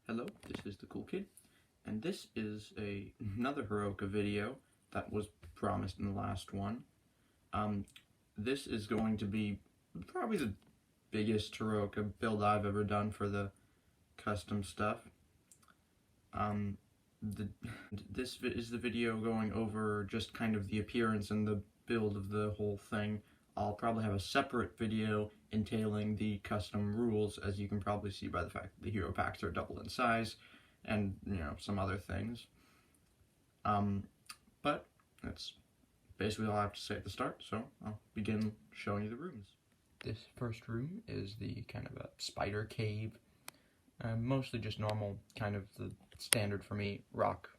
Hello, this is the Cool Kid, and this is another Heroica video that was promised in the last one. This is going to be probably the biggest Heroica build I've ever done for the custom stuff. This is the video going over just kind of the appearance and the build of the whole thing. I'll probably have a separate video entailing the custom rules, as you can probably see by the fact that the hero packs are double in size, and, some other things. But that's basically all I have to say at the start, so I'll begin showing you the rooms. This first room is the kind of a spider cave, mostly just normal, kind of the standard for me, rock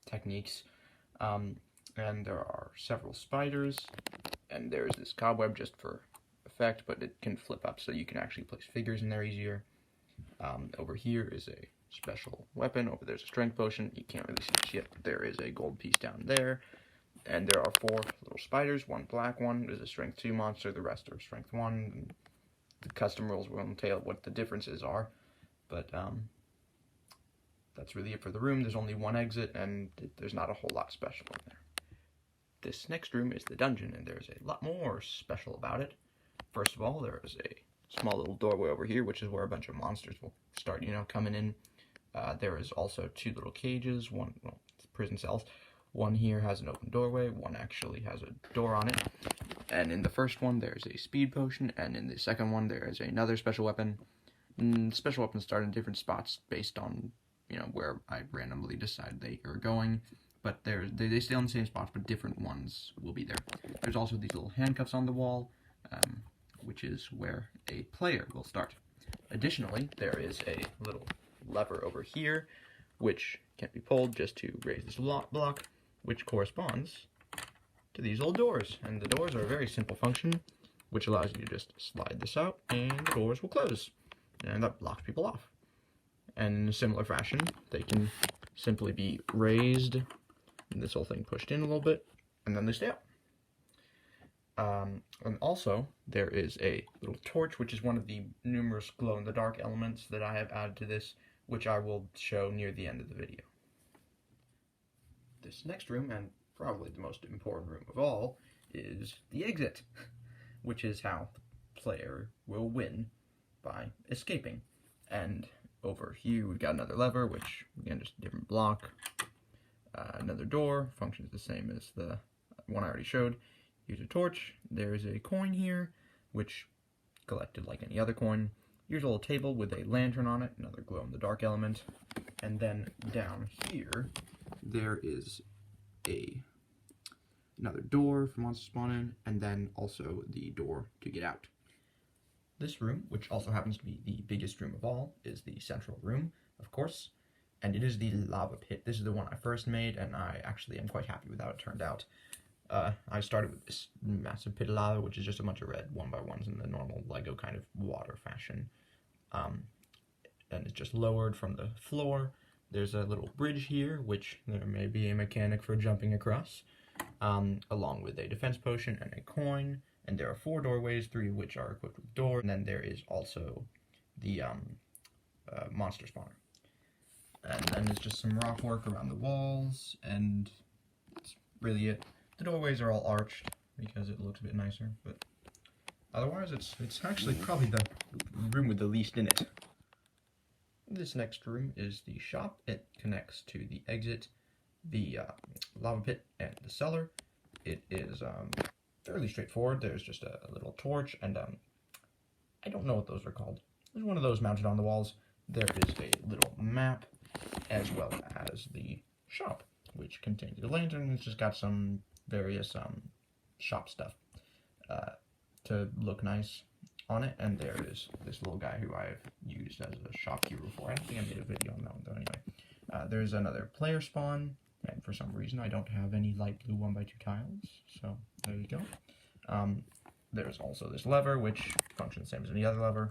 techniques. And there are several spiders, and there's this cobweb just for effect, but it can flip up so you can actually place figures in there easier. Over here is a special weapon. Over there's a strength potion. You can't really see this yet, but there is a gold piece down there. And there are 4 little spiders, one black one is a strength 2 monster, the rest are strength 1. And the custom rules will entail what the differences are, but that's really it for the room. There's only one exit, and there's not a whole lot special in there. This next room is the dungeon, and there's a lot more special about it. First of all, there is a small little doorway over here, which is where a bunch of monsters will start, coming in. There is also 2 little cages, one, prison cells. One here has an open doorway, one actually has a door on it. And in the first one, there's a speed potion, and in the second one, there is another special weapon. And special weapons start in different spots based on, where I randomly decide they are going. But they stay on the same spots, but different ones will be there. There's also these little handcuffs on the wall, which is where a player will start. Additionally, there is a little lever over here, which can be pulled just to raise this block, which corresponds to these old doors. And the doors are a very simple function, which allows you to just slide this out, and the doors will close. And that blocks people off. And in a similar fashion, they can simply be raised, and this whole thing pushed in a little bit, and then they stay up. And also, there is a little torch, which is one of the numerous glow-in-the-dark elements that I have added to this, which I will show near the end of the video. This next room, and probably the most important room of all, is the exit, which is how the player will win by escaping. And over here, we've got another lever, which, again, just a different block. Another door, functions the same as the one I already showed. Here's a torch. There's a coin here, which collected like any other coin. Here's a little table with a lantern on it, another glow-in-the-dark element. And then down here, there is another door for monsters to spawn in, and then also the door to get out. This room, which also happens to be the biggest room of all, is the central room, of course. And it is the lava pit. This is the one I first made, and I actually am quite happy with how it turned out. I started with this massive pit of lava, which is just a bunch of red 1x1s in the normal Lego kind of water fashion. And it's just lowered from the floor. There's a little bridge here, which there may be a mechanic for jumping across, along with a defense potion and a coin. And there are 4 doorways, 3 of which are equipped with doors. And then there is also the monster spawner. And then there's just some rock work around the walls, and that's really it. The doorways are all arched because it looks a bit nicer, but otherwise it's actually probably the room with the least in it. This next room is the shop. It connects to the exit, the lava pit, and the cellar. It is fairly straightforward. There's just a little torch, and I don't know what those are called. There's one of those mounted on the walls. There is a little map, as well as the shop, which contains the lantern. It's just got some various shop stuff to look nice on it. And there is this little guy who I've used as a shop hero before. I don't think I made a video on that one, though, anyway. There's another player spawn, and for some reason I don't have any light blue 1x2 tiles, so there you go. There's also this lever, which functions the same as any other lever.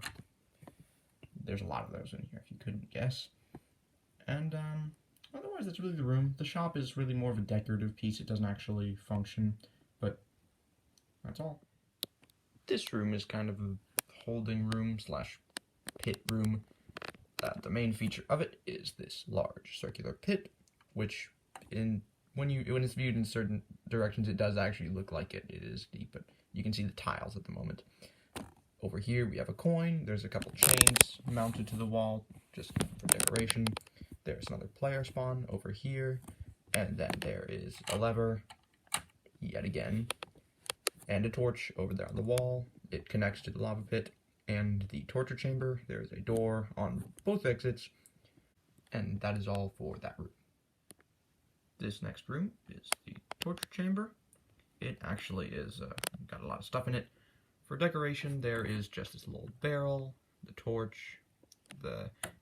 There's a lot of those in here, if you couldn't guess. And otherwise, that's really the room. The shop is really more of a decorative piece. It doesn't actually function, but that's all. This room is kind of a holding room slash pit room. The main feature of it is this large circular pit, which when it's viewed in certain directions, it does actually look like it is deep, but you can see the tiles at the moment. Over here we have a coin. There's a couple chains mounted to the wall just for decoration. There's another player spawn over here, and then there is a lever yet again, and a torch over there on the wall. It connects to the lava pit and the torture chamber. There's a door on both exits, and that is all for that room. This next room is the torture chamber. It actually is got a lot of stuff in it. For decoration, there is just this little barrel, the torch,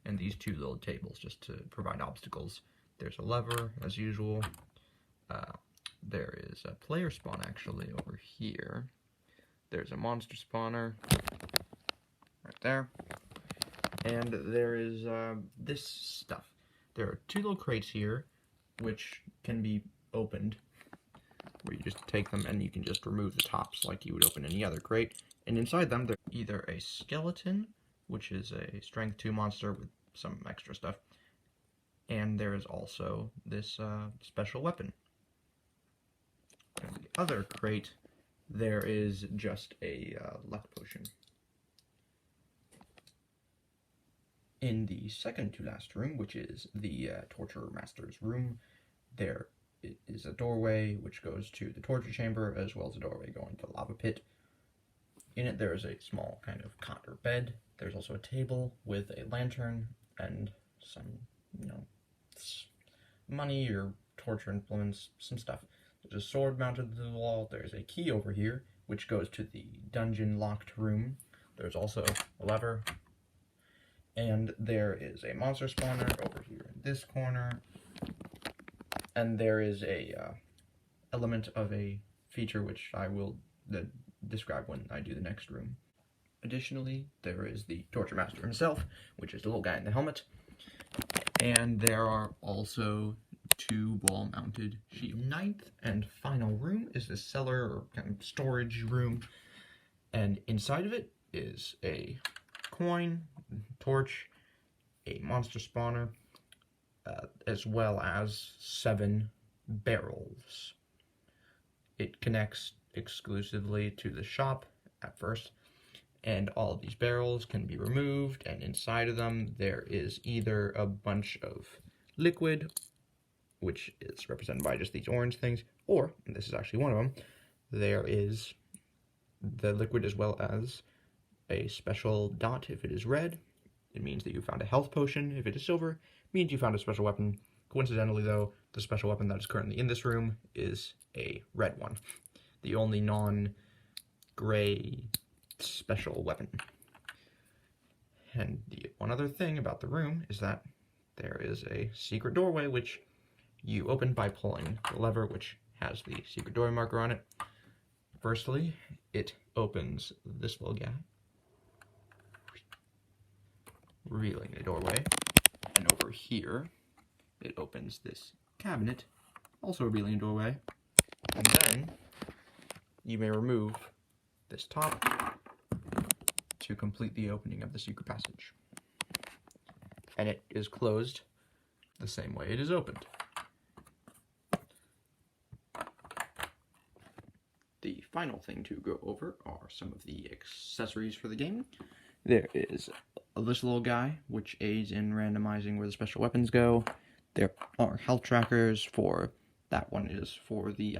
and these two little tables just to provide obstacles. There's a lever, as usual. There is a player spawn actually over here. There's a monster spawner right there. And there is this stuff. There are two little crates here, which can be opened, where you just take them and you can just remove the tops like you would open any other crate. And inside them, there's either a skeleton, which is a strength 2 monster with some extra stuff, and there is also this special weapon. In the other crate, there is just a luck potion. In the second to last room, which is the Torture Master's room, there is a doorway which goes to the torture chamber, as well as a doorway going to the lava pit. In it, there is a small kind of cot or bed. There's also a table with a lantern and some, money or torture implements, some stuff. There's a sword mounted to the wall. There's a key over here, which goes to the dungeon locked room. There's also a lever. And there is a monster spawner over here in this corner. And there is a element of a feature which I will describe when I do the next room. Additionally, there is the Torture Master himself, which is the little guy in the helmet. And there are also 2 wall-mounted shields. Ninth and final room is the cellar, or kind of storage room. And inside of it is a coin, torch, a monster spawner, as well as 7 barrels. It connects exclusively to the shop at first, and all of these barrels can be removed, and inside of them there is either a bunch of liquid, which is represented by just these orange things, or, and this is actually one of them, there is the liquid as well as a special dot. If it is red, it means that you found a health potion. If it is silver, it means you found a special weapon. Coincidentally, though, the special weapon that is currently in this room is a red one. The only non-gray special weapon. And the one other thing about the room is that there is a secret doorway which you open by pulling the lever, which has the secret doorway marker on it. Firstly, it opens this little guy, revealing a doorway, and over here it opens this cabinet, also revealing a doorway, and then you may remove this top to complete the opening of the secret passage. And it is closed the same way it is opened. The final thing to go over are some of the accessories for the game. There is this little guy, which aids in randomizing where the special weapons go. There are health trackers for, that one is for the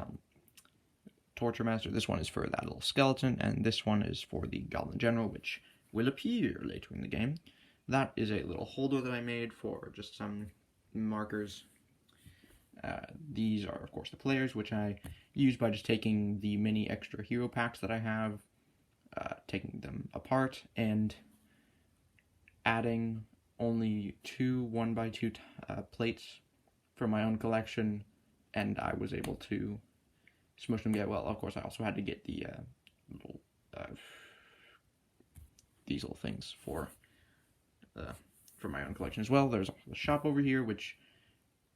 Torture Master, this one is for that little skeleton, and this one is for the Goblin General, which will appear later in the game. That is a little holder that I made for just some markers. These are, of course, the players, which I use by just taking the mini extra hero packs that I have, taking them apart, and adding only 2 1x2 plates from my own collection, and I was able to smush them get well. Of course, I also had to get the little these little things for my own collection as well. There's the shop over here, which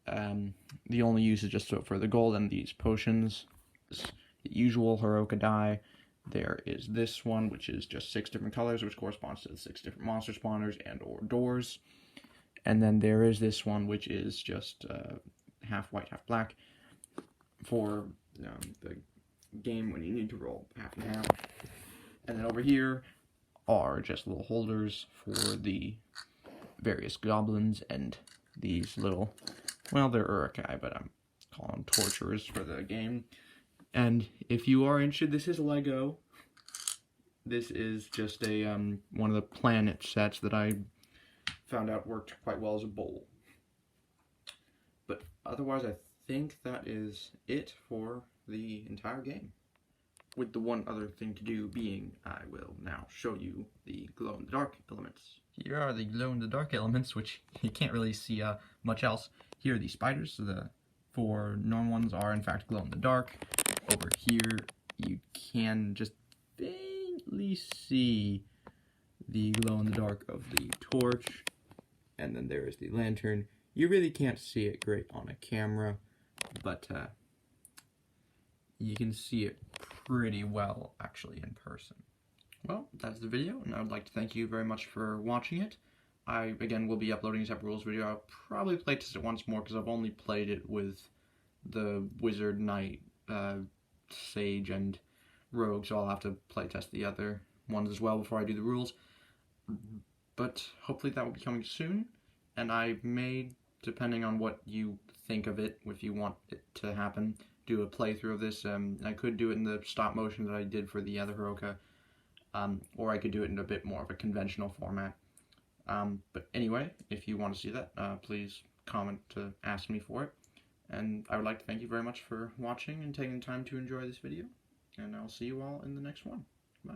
the only use is just for the gold and these potions. The usual Heroica die. There is this one, which is just 6 different colors, which corresponds to the 6 different monster spawners and or doors. And then there is this one, which is just half white, half black, for the game when you need to roll half and half. And then over here are just little holders for the various goblins and these little, well, they're Uruk-hai, but I'm calling them torturers for the game. And if you are interested, this is Lego. This is just a one of the planet sets that I found out worked quite well as a bowl. But otherwise, I think that is it for the entire game. With the one other thing to do being, I will now show you the glow-in-the-dark elements. Here are the glow-in-the-dark elements, which you can't really see much else. Here are the spiders, so the 4 normal ones are in fact glow-in-the-dark. Over here, you can just faintly see the glow-in-the-dark of the torch. And then there is the lantern. You really can't see it great on a camera, but you can see it pretty well actually in person. Well, that's the video, and I would like to thank you very much for watching it. I, again, will be uploading a separate rules video. I'll probably play test it once more because I've only played it with the Wizard, Knight, Sage, and Rogue, so I'll have to play test the other ones as well before I do the rules. But hopefully that will be coming soon, and I may, depending on what you think of it, if you want it to happen, do a playthrough of this. I could do it in the stop motion that I did for the other Heroica, or I could do it in a bit more of a conventional format. But anyway, if you want to see that, please comment to ask me for it. And I would like to thank you very much for watching and taking the time to enjoy this video. And I'll see you all in the next one. Bye.